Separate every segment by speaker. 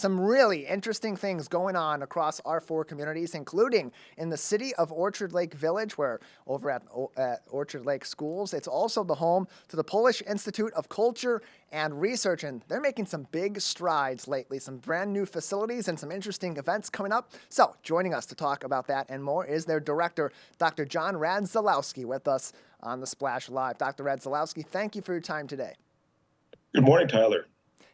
Speaker 1: some really interesting things going on across our four communities, including in the city of Orchard Lake Village, where over at Orchard Lake Schools, it's also the home to the Polish Institute of Culture and Research, and they're making some big strides lately, some brand new facilities and some interesting events coming up. So joining us to talk about that and more is their director, Dr. John Radzilowski, with us on the Splash Live. Dr. Radzilowski, thank you for your time today.
Speaker 2: Good morning, Tyler.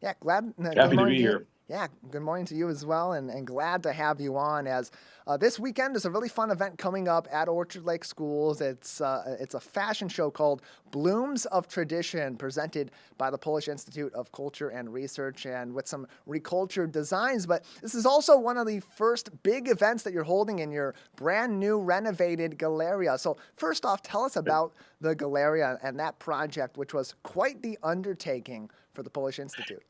Speaker 1: Yeah, glad. Good
Speaker 2: Happy to
Speaker 1: morning
Speaker 2: be
Speaker 1: to you.
Speaker 2: here.
Speaker 1: Yeah, good morning to you as well, and glad to have you on. As this weekend is a really fun event coming up at Orchard Lake Schools. It's a fashion show called Blooms of Tradition, presented by the Polish Institute of Culture and Research, and with some recultured designs. But this is also one of the first big events that you're holding in your brand new renovated Galeria. So first off, tell us about the Galeria and that project, which was quite the undertaking for the Polish Institute.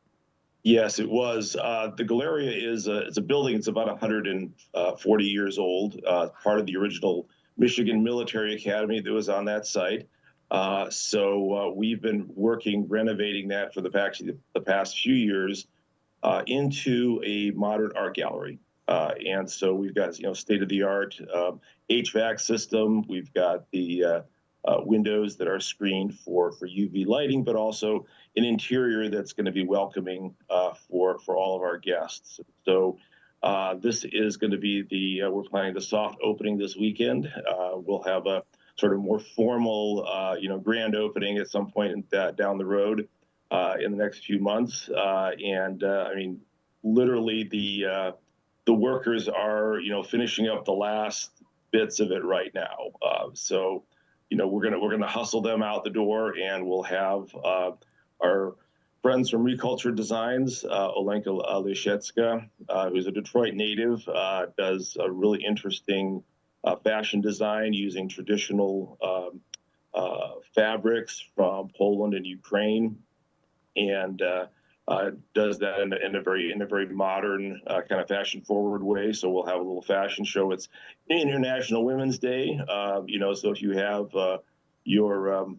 Speaker 2: Yes, it was. The Galeria is it's a building. It's about 140 years old, part of the original Michigan Military Academy that was on that site. So we've been working, renovating that for the past few years into a modern art gallery. And so we've got, state-of-the-art HVAC system. We've got the windows that are screened for UV lighting, but also an interior that's going to be welcoming for all of our guests. So this is going to be we're planning the soft opening this weekend. We'll have a sort of more formal, grand opening at some point down the road in the next few months. I mean, literally the workers are, finishing up the last bits of it right now. So we're gonna hustle them out the door, and we'll have our friends from Reculture Designs, Olenka Lyshetska, who's a Detroit native, does a really interesting fashion design using traditional fabrics from Poland and Ukraine, and does that in a very modern kind of fashion forward way. So we'll have a little fashion show. It's International Women's Day, so if you have your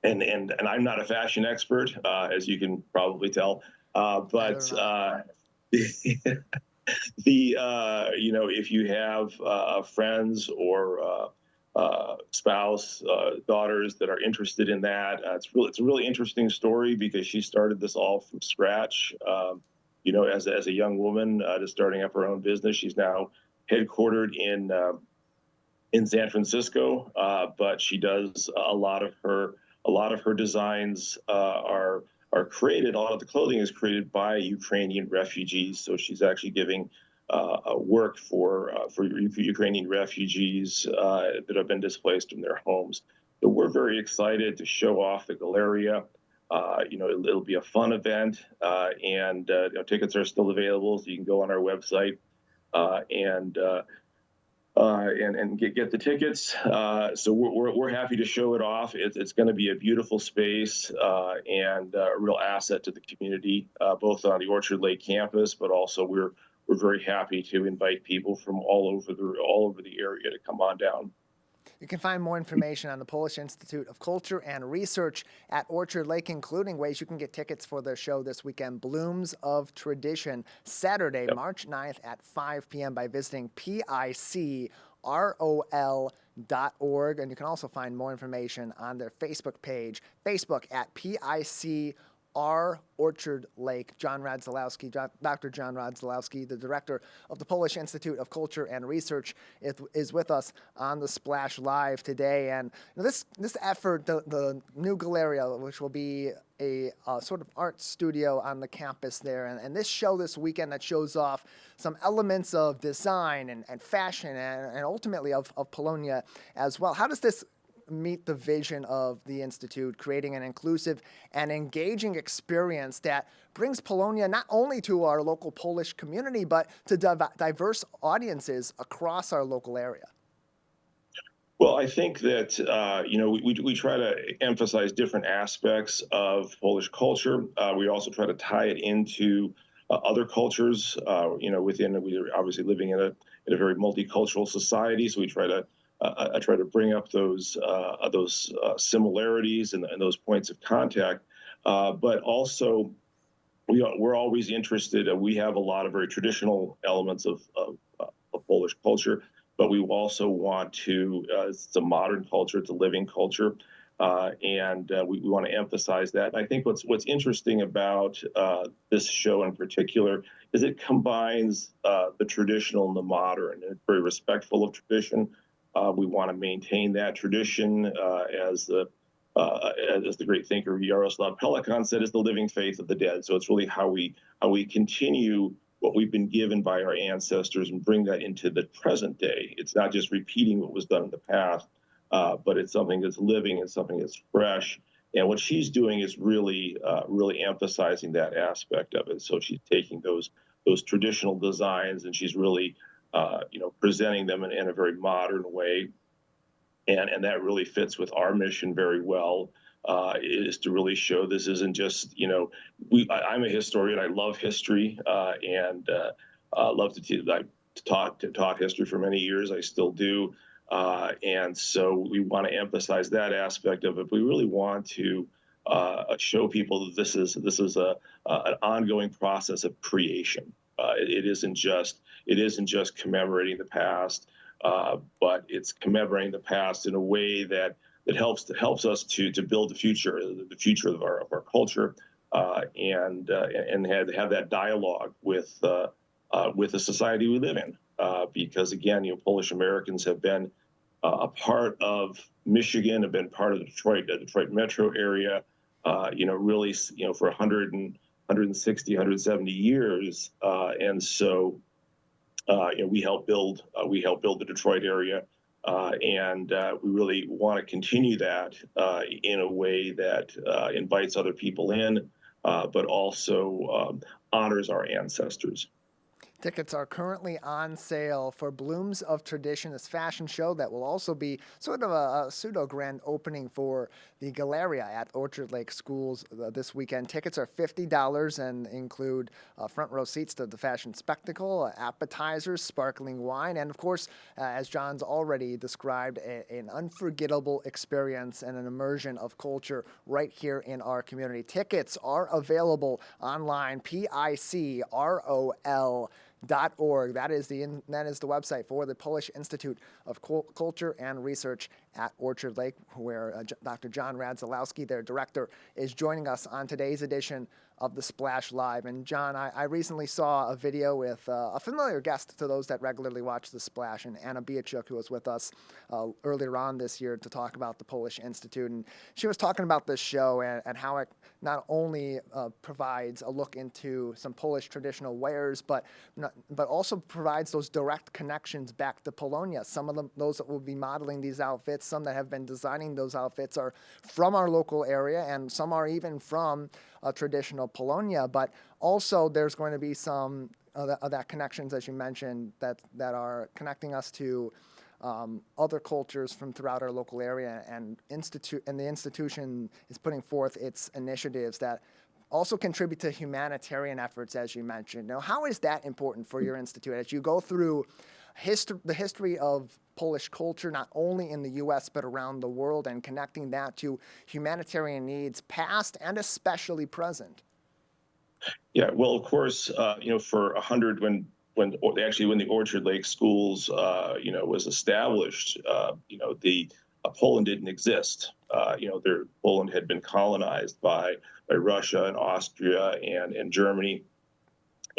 Speaker 2: and I'm not a fashion expert, as you can probably tell, but if you have friends or spouse, daughters that are interested in that, it's a really interesting story, because she started this all from scratch. As a young woman, just starting up her own business. She's now headquartered in San Francisco, but she does a lot of her designs are created. A lot of the clothing is created by Ukrainian refugees. So she's actually giving work for Ukrainian refugees that have been displaced from their homes. So we're very excited to show off the Galeria. It'll be a fun event, and tickets are still available, so you can go on our website and get the tickets. So we're happy to show it off. It's going to be a beautiful space and a real asset to the community, both on the Orchard Lake campus, but also we're very happy to invite people from all over the area to come on down.
Speaker 1: You can find more information on the Polish Institute of Culture and Research at Orchard Lake, including ways you can get tickets for their show this weekend, Blooms of Tradition, Saturday, March 9th at 5 p.m. by visiting picrol.org. And you can also find more information on their Facebook page, Facebook at PIC Orchard Lake. John Radzilowski, Dr. John Radzilowski, the director of the Polish Institute of Culture and Research, is with us on the Splash Live today. And this effort, the new Galeria, which will be a sort of art studio on the campus there, and this show this weekend that shows off some elements of design and fashion and ultimately of Polonia as well. How does this meet the vision of the Institute, creating an inclusive and engaging experience that brings Polonia not only to our local Polish community, but to diverse audiences across our local area?
Speaker 2: Well, I think that we try to emphasize different aspects of Polish culture. We also try to tie it into other cultures. We're obviously living in a very multicultural society, so we try to I try to bring up those similarities and those points of contact, but also we're always interested. We have a lot of very traditional elements of Polish culture, but we also want to. It's a modern culture. It's a living culture, and we want to emphasize that. And I think what's interesting about this show in particular is it combines the traditional and the modern. It's very respectful of tradition. We want to maintain that tradition as the great thinker Yaroslav Pelikan said, is the living faith of the dead. So it's really how we continue what we've been given by our ancestors and bring that into the present day. It's not just repeating what was done in the past, but it's something that's living and something that's fresh. And what she's doing is really emphasizing that aspect of it. So she's taking those traditional designs and she's really presenting them in a very modern way, and that really fits with our mission very well. Is to really show this isn't just I'm a historian. I love history and love I taught history for many years. I still do, and so we want to emphasize that aspect of it. We really want to show people that this is an ongoing process of creation. It isn't just commemorating the past, but it's commemorating the past in a way that helps us to build the future of our culture, and have that dialogue with the society we live in. Because again, Polish Americans have been a part of Michigan, have been part of the Detroit metro area, really, for 160, 170 years, and so. We help build the Detroit area, and we really want to continue that in a way that invites other people in, but also honors our ancestors.
Speaker 1: Tickets are currently on sale for Blooms of Tradition, this fashion show that will also be sort of a pseudo grand opening for the Galeria at Orchard Lake Schools this weekend. Tickets are $50 and include front row seats to the fashion spectacle, appetizers, sparkling wine, and of course, as John's already described, an unforgettable experience and an immersion of culture right here in our community. Tickets are available online, PICROL.org. That is the website for the Polish Institute of Culture and Research at Orchard Lake, where Dr. John Radzilowski, their director, is joining us on today's edition of the Splash Live. And John, I recently saw a video with a familiar guest to those that regularly watch the Splash, and Anna Biachuk, who was with us earlier on this year to talk about the Polish Institute. And she was talking about this show and how it not only provides a look into some Polish traditional wares, but also provides those direct connections back to Polonia. Some of those that will be modeling these outfits, some that have been designing those outfits are from our local area, and some are even from traditional Polonia. But also there's going to be some of that connections, as you mentioned, that are connecting us to other cultures from throughout our local area, and the institution is putting forth its initiatives that also contribute to humanitarian efforts, as you mentioned. Now, how is that important for your institute as you go through the history of Polish culture, not only in the U.S. but around the world, and connecting that to humanitarian needs, past and especially present?
Speaker 2: Yeah, well, of course, for 100 when the Orchard Lake Schools, was established, the Poland didn't exist. Poland had been colonized by Russia and Austria and Germany,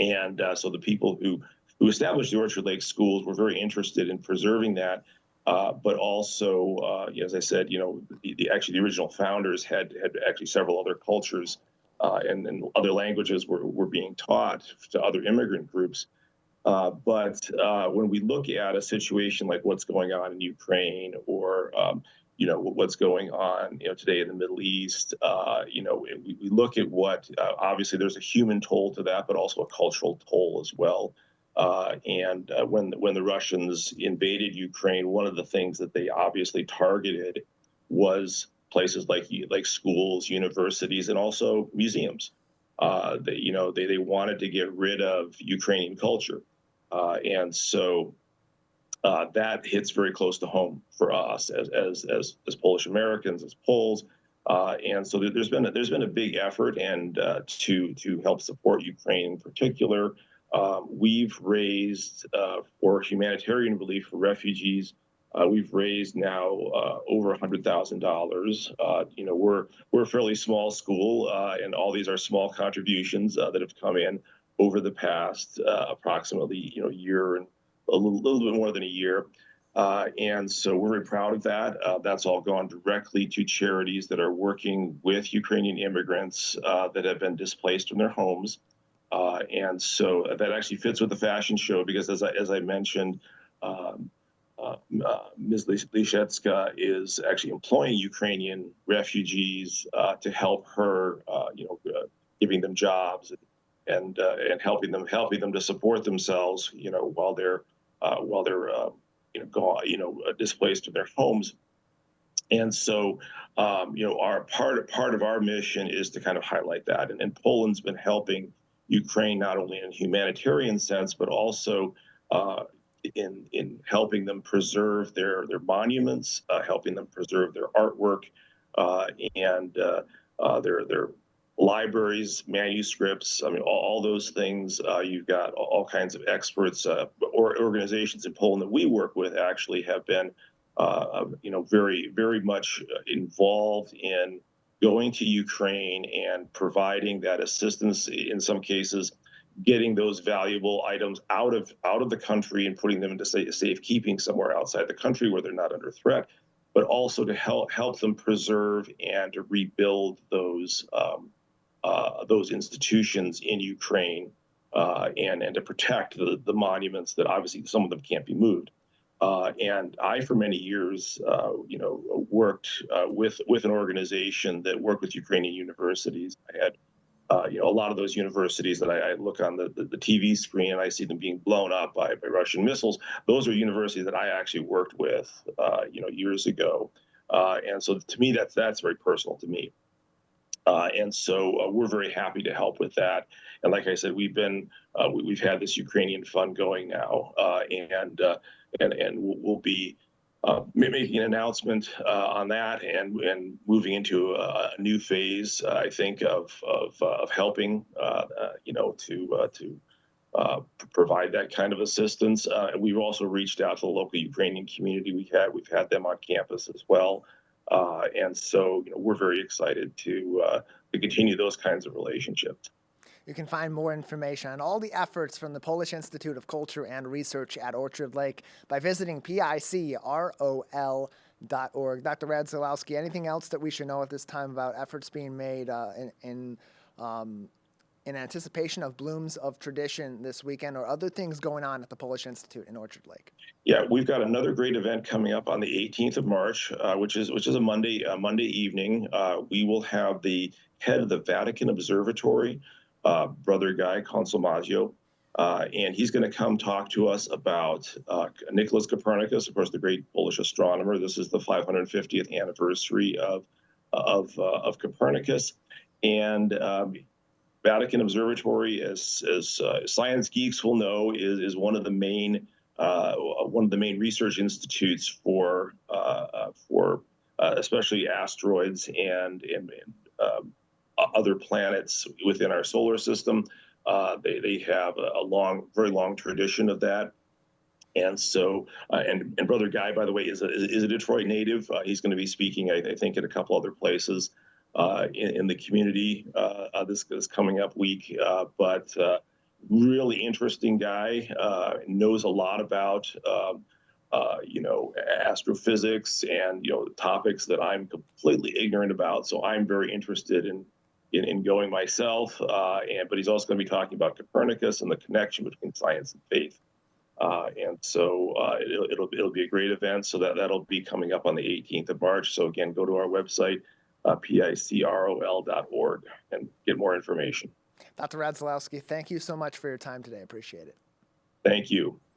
Speaker 2: and so the people who established the Orchard Lake Schools were very interested in preserving that. But also, as I said, the original founders had actually several other cultures, and other languages were being taught to other immigrant groups. But when we look at a situation like what's going on in Ukraine, or what's going on today in the Middle East, we look at what obviously there's a human toll to that, but also a cultural toll as well. And when the Russians invaded Ukraine, one of the things that they obviously targeted was places like schools, universities, and also museums. They wanted to get rid of Ukrainian culture, and so that hits very close to home for us as Polish Americans, as Poles. And so there's been a big effort and to help support Ukraine in particular. We've raised for humanitarian relief for refugees. We've raised now over $100,000. We're a fairly small school, and all these are small contributions that have come in over the past approximately year and a little bit more than a year. And so we're very proud of that. That's all gone directly to charities that are working with Ukrainian immigrants that have been displaced from their homes. And so that actually fits with the fashion show because, as I mentioned, um, Ms. Lishetska is actually employing Ukrainian refugees to help her, giving them jobs and helping them to support themselves, while they're displaced from their homes. And so, our part of our mission is to kind of highlight that. And Poland's been helping Ukraine not only in a humanitarian sense, but also in helping them preserve their monuments, helping them preserve their artwork, and their libraries, manuscripts. I mean, all those things. You've got all kinds of experts or organizations in Poland that we work with actually have been, very, very much involved in going to Ukraine and providing that assistance. In some cases, getting those valuable items out of the country and putting them into safekeeping somewhere outside the country where they're not under threat, but also to help them preserve and to rebuild those institutions in Ukraine, and to protect the monuments that obviously some of them can't be moved. And I, for many years, worked with an organization that worked with Ukrainian universities. I had, a lot of those universities that I look on the TV screen and I see them being blown up by Russian missiles. Those are universities that I actually worked with, years ago. And so to me, that's very personal to me. And so we're very happy to help with that. And like I said, we've had this Ukrainian fund going now, and we'll be making an announcement on that and moving into a new phase. I think of helping, to provide that kind of assistance. We've also reached out to the local Ukrainian community. We've had them on campus as well. And so, we're very excited to continue those kinds of relationships.
Speaker 1: You can find more information on all the efforts from the Polish Institute of Culture and Research at Orchard Lake by visiting picrol.org. Dr. Radzilowski, anything else that we should know at this time about efforts being made in anticipation of Blooms of Tradition this weekend, or other things going on at the Polish Institute in Orchard Lake?
Speaker 2: Yeah, we've got another great event coming up on the 18th of March, which is a Monday evening. We will have the head of the Vatican Observatory, Brother Guy Consolmagio, and he's going to come talk to us about Nicholas Copernicus, of course, the great Polish astronomer. This is the 550th anniversary of Copernicus, and Vatican Observatory, as science geeks will know, is one of the main research institutes for especially asteroids and other planets within our solar system. They have a very long tradition of that. And so, and Brother Guy, by the way, is a Detroit native. He's going to be speaking, I think, at a couple other places in the community this coming up week. But really interesting guy, knows a lot about astrophysics and topics that I'm completely ignorant about. So I'm very interested in going myself. But he's also going to be talking about Copernicus and the connection between science and faith. And so it'll be a great event. So that'll be coming up on the 18th of March. So again, go to our website, picrol.org, and get more information.
Speaker 1: Dr. Radzilowski, thank you so much for your time today. Appreciate it.
Speaker 2: Thank you.